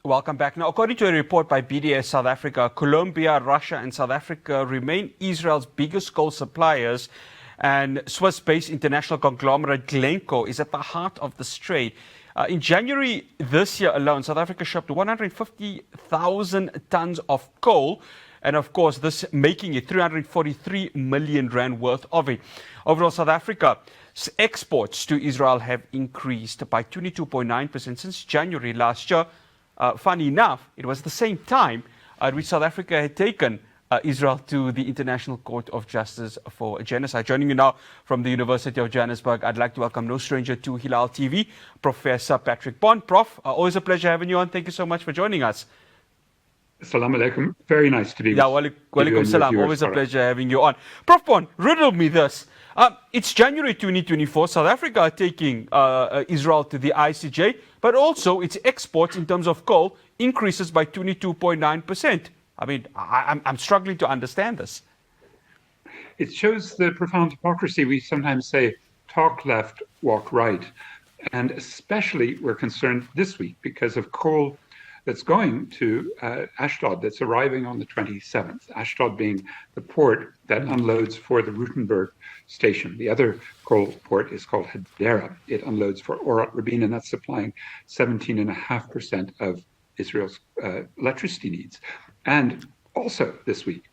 Welcome back. Now, according to a report by BDS South Africa, Colombia, Russia and South Africa remain Israel's biggest coal suppliers, and Swiss-based international conglomerate Glencore is at the heart of the strait. In January this year alone, South Africa shipped 150,000 tons of coal, and of course, this making it 343 million rand worth of it. Overall, South Africa's exports to Israel have increased by 22.9% since January last year. Funny enough, it was the same time at which South Africa had taken Israel to the International Court of Justice for Genocide. Joining you now from the University of Johannesburg, I'd like to welcome no stranger to Hilaal TV, Professor Prof Bond. Prof, always a pleasure having you on. Thank you so much for joining us. Assalamu alaikum. Very nice to be with you. Walaikum salam. Always a pleasure having you on. Prof Bond, riddle me this. It's January 2024. South Africa are taking Israel to the ICJ, but also its exports in terms of coal increases by 22.9%. I mean, I'm struggling to understand this. It shows the profound hypocrisy. We sometimes say, talk left, walk right. And especially we're concerned this week because of coal that's going to Ashdod, that's arriving on the 27th, Ashdod being the port that unloads for the Rutenburg station. The other coal port is called Hadera. It unloads for Orat Rabin, and that's supplying 17.5% of Israel's electricity needs. And also this week,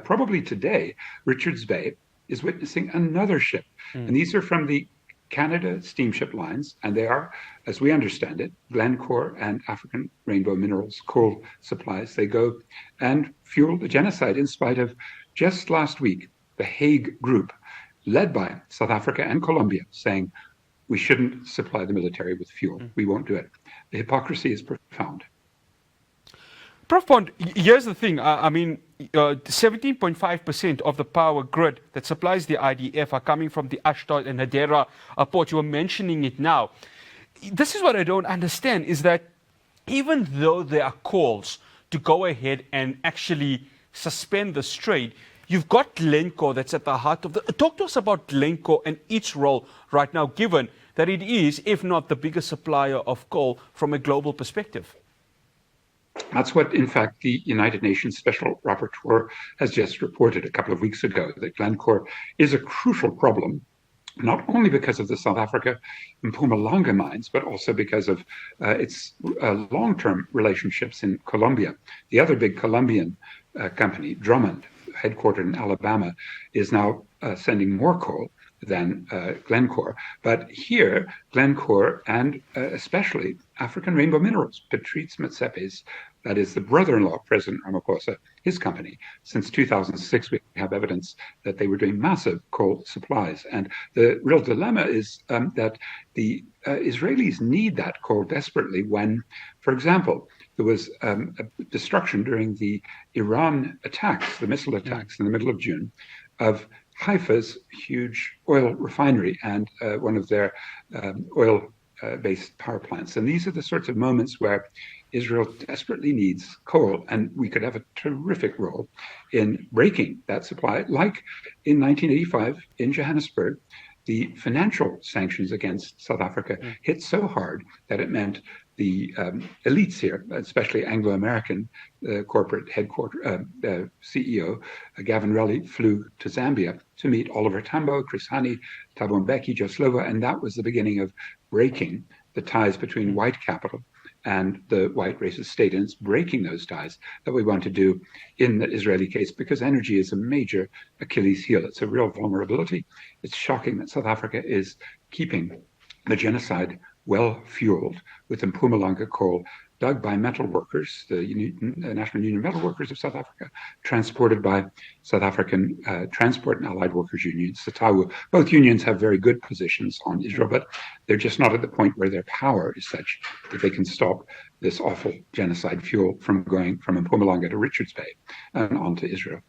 probably today, Richards Bay is witnessing another ship. And these are from the Canada steamship lines, and they are, as we understand it, Glencore and African Rainbow Minerals coal supplies. They go and fuel the genocide in spite of just last week, the Hague group, led by South Africa and Colombia, saying we shouldn't supply the military with fuel. We won't do it. The hypocrisy is profound. Prof Bond, here's the thing. 17.5% of the power grid that supplies the IDF are coming from the Ashdod and Hadera port. You were mentioning it now. This is what I don't understand, is that even though there are calls to go ahead and actually suspend the strait, you've got Glencore that's at the heart of the... Talk to us about Glencore and its role right now, given that it is, if not the biggest supplier of coal from a global perspective. That's what, in fact, the United Nations Special Rapporteur has just reported a couple of weeks ago, that Glencore is a crucial problem, not only because of the South Africa Mpumalanga mines, but also because of its long-term relationships in Colombia. The other big Colombian company, Drummond, headquartered in Alabama, is now sending more coal than Glencore. But here, Glencore and especially African Rainbow Minerals, Patrice Motsepe's, that is the brother-in-law of President Ramaphosa, his company. Since 2006, we have evidence that they were doing massive coal supplies. And the real dilemma is that the Israelis need that coal desperately when, for example, there was a destruction during the Iran attacks, the missile attacks in the middle of June, of Haifa's huge oil refinery and one of their oil-based power plants. And these are the sorts of moments where Israel desperately needs coal, and we could have a terrific role in breaking that supply. Like in 1985 in Johannesburg, the financial sanctions against South Africa hit so hard that it meant the elites here, especially Anglo-American corporate headquarters CEO, Gavin Relly, flew to Zambia to meet Oliver Tambo, Chris Hani, Thabo Mbeki, Joe Slovo, and that was the beginning of breaking the ties between white capital and the white racist state. And it's breaking those ties that we want to do in the Israeli case, because energy is a major Achilles heel. It's a real vulnerability. It's shocking that South Africa is keeping the genocide well-fueled with Mpumalanga coal dug by metal workers, the National Union Metal Workers of South Africa, transported by South African Transport and Allied Workers Unions, SATAWU. Both unions have very good positions on Israel, but they're just not at the point where their power is such that they can stop this awful genocide fuel from going from Mpumalanga to Richards Bay and on to Israel.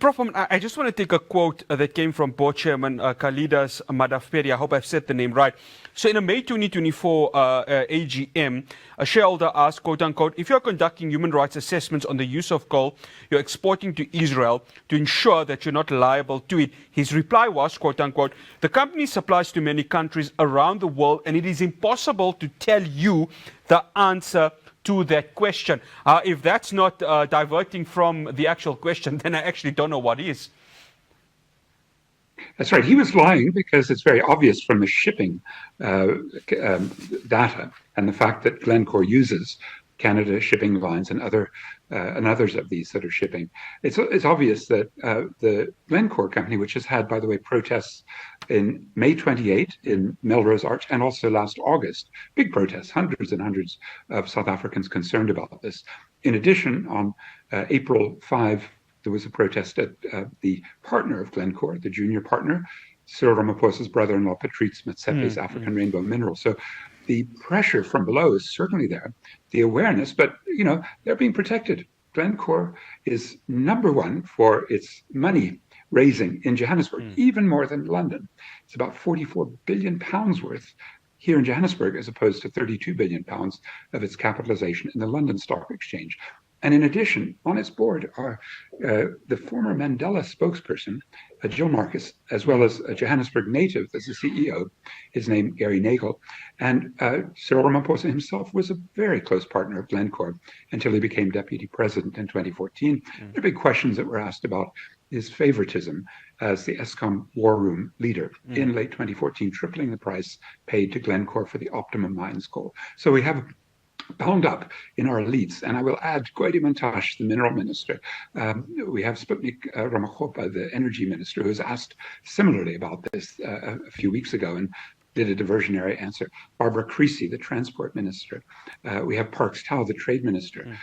Prof, I just want to take a quote that came from Board Chairman Kalidas Madafperi. I hope I've said the name right. So in a May 2024 AGM, a shareholder asked, quote unquote, if you're conducting human rights assessments on the use of coal you're exporting to Israel to ensure that you're not liable to it, his reply was, quote unquote, the company supplies to many countries around the world and it is impossible to tell you the answer to that question. If that's not diverting from the actual question, then I actually don't know what is. That's right. He was lying because it's very obvious from the shipping data and the fact that Glencore uses Canada shipping lines and others of these that are shipping. It's obvious that the Glencore company, which has had, by the way, protests in May 28 in Melrose Arch and also last August, big protests, hundreds and hundreds of South Africans concerned about this. In addition, on April 5, there was a protest at the partner of Glencore, the junior partner, Cyril Ramaphosa's brother-in-law, Patrice Motsepe's African Rainbow Minerals. So the pressure from below is certainly there, the awareness, but, they're being protected. Glencore is number one for its money raising in Johannesburg, even more than London. It's about 44 billion pounds worth here in Johannesburg, as opposed to 32 billion pounds of its capitalization in the London Stock Exchange. And in addition, on its board are the former Mandela spokesperson, Jill Marcus, as well as a Johannesburg native as the CEO, his name Gary Nagel. And Cyril Ramaphosa himself was a very close partner of Glencore until he became deputy president in 2014. The big questions that were asked about his favoritism as the Eskom war room leader in late 2014, tripling the price paid to Glencore for the Optimum Mines coal. So we have bound up in our elites. And I will add Gwede Mantashe, the mineral minister. We have Sputnik Ramakgopa, the energy minister, who was asked similarly about this a few weeks ago and did a diversionary answer. Barbara Creasy, the transport minister. We have Parks Tau, the trade minister.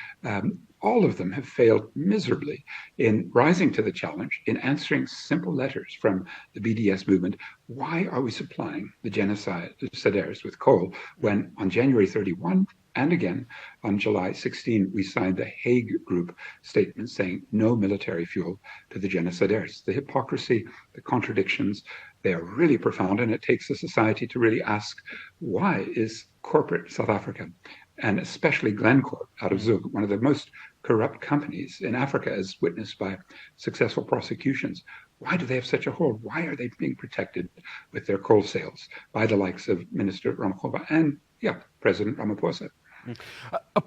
All of them have failed miserably in rising to the challenge, in answering simple letters from the BDS movement. Why are we supplying the genocidaires with coal when on January 31, and again, on July 16, we signed the Hague Group statement saying no military fuel to the genocidaires? The hypocrisy, the contradictions, they are really profound, and it takes a society to really ask, why is corporate South Africa, and especially Glencore out of Zug, one of the most corrupt companies in Africa, as witnessed by successful prosecutions, why do they have such a hold? Why are they being protected with their coal sales by the likes of Minister Ramaphosa and, President Ramaphosa?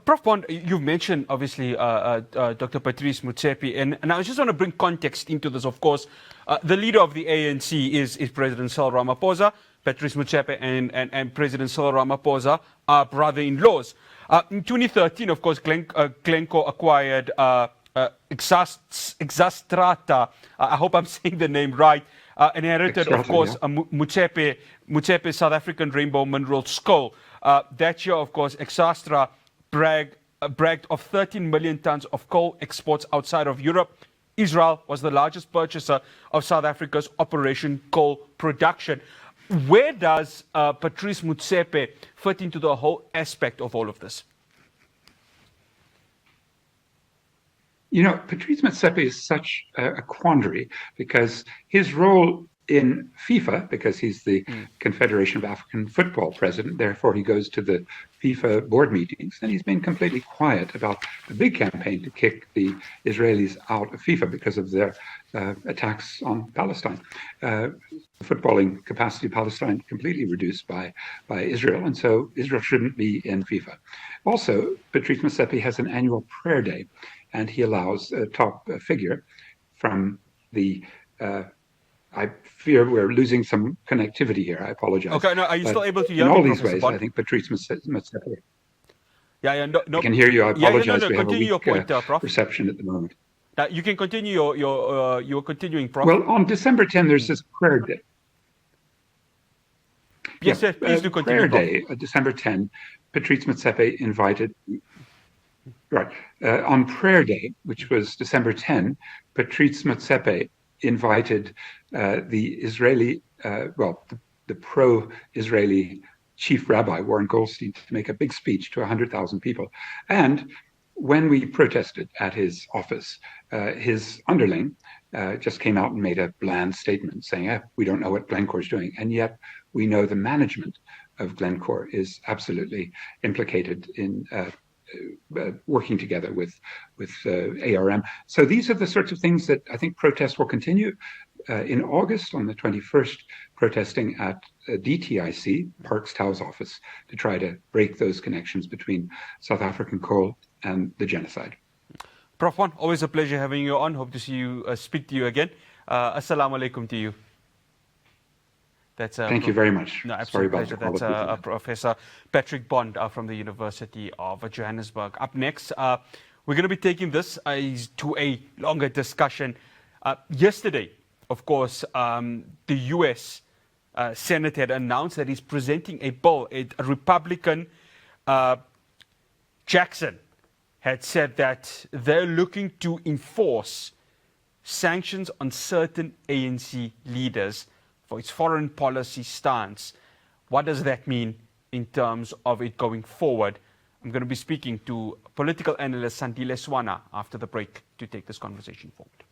Prof Bond, you've mentioned, obviously, Dr. Patrice Motsepe, and I just want to bring context into this. Of course, the leader of the ANC is President Cyril Ramaphosa. Patrice Motsepe and President Cyril Ramaphosa are brother-in-laws. In 2013, of course, Glencore acquired Exxastrata. I hope I'm saying the name right. Inherited, of course, Motsepe's South African Rainbow Minerals coal. That year, of course, Exxastra bragged of 13 million tons of coal exports outside of Europe. Israel was the largest purchaser of South Africa's Operation Coal production. Where does Patrice Motsepe fit into the whole aspect of all of this? Patrice Motsepe is such a quandary because his role in FIFA, because he's the Confederation of African Football president, therefore he goes to the FIFA board meetings, and he's been completely quiet about a big campaign to kick the Israelis out of FIFA because of their attacks on Palestine. The footballing capacity of Palestine completely reduced by Israel, and so Israel shouldn't be in FIFA. Also, Patrice Motsepe has an annual prayer day, and he allows a top figure from the I fear we're losing some connectivity here. I apologize. Okay, no, are you still able to hear me? In all these ways, I think Patrice Motsepe. No. I can hear you. I apologize. We have a weak point, reception at the moment. You can continue your continuing, Prof. Well, on December 10, there's this prayer day. Yes, sir, please do continue. Prayer day, December 10, Patrice Motsepe invited. Right. On prayer day, which was December 10, Patrice Motsepe invited the Israeli, the pro-Israeli chief rabbi, Warren Goldstein, to make a big speech to 100,000 people. And when we protested at his office, his underling just came out and made a bland statement saying, we don't know what Glencore is doing. And yet we know the management of Glencore is absolutely implicated in working together with ARM. So these are the sorts of things that I think protests will continue. in August on the 21st, protesting at DTIC, Parks Tau's office, to try to break those connections between South African coal and the genocide. Prof Bond, always a pleasure having you on. Hope to see you, speak to you again. Assalamu alaikum to you. Thank you very much. No, absolute pleasure. That's Professor Patrick Bond from the University of Johannesburg. Up next, we're going to be taking this to a longer discussion. Yesterday, of course, the U.S. Senate had announced that he's presenting a bill. A Republican, Jackson, had said that they're looking to enforce sanctions on certain ANC leaders for its foreign policy stance. What does that mean in terms of it going forward? I'm going to be speaking to political analyst Sandile Swana after the break to take this conversation forward.